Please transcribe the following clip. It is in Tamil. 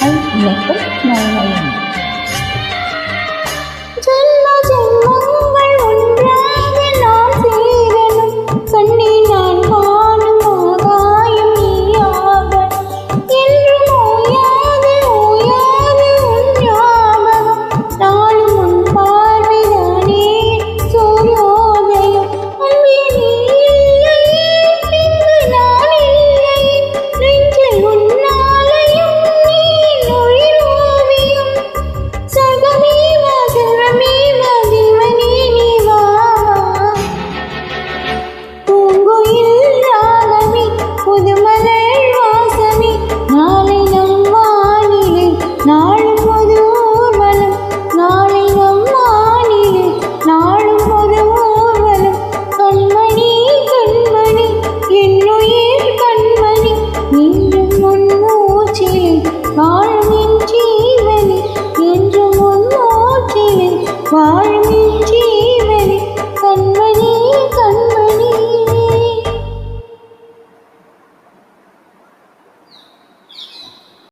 இணைக்கும் நோயும் ஜென்ம ஜென்மங்கள் ஒன்றாக நாம் சேரணும் கண்ணே நான் காணும் ஆகாயம் நீயாக என்றும் ஓயாது ஓயாது உன் ஞாபகம் நாளும் உன் பார்வைதானே சூரியோதயம் அன்பே நீ இல்லையே இங்கு நான் இல்லையே நெஞ்சில் உன்னாலயம் நீ உயிரோவியம் சகமே மதுரமே மதிவனே நீ வா பூங்குயில் ராகமே புதுமலர் வாசமே நாளை நம் வானிலை நாளும் புது ஊர்வலம் நாளை நம் வானிலை நாளும் புது ஊர்வலம் கண்மணி கண்மணி என்னுயிர் கண்மணி என்றும் உன் மூச்சிலே வாழும் என் ஜீவனே என்றும் உன் மூச்சிலே வாழும்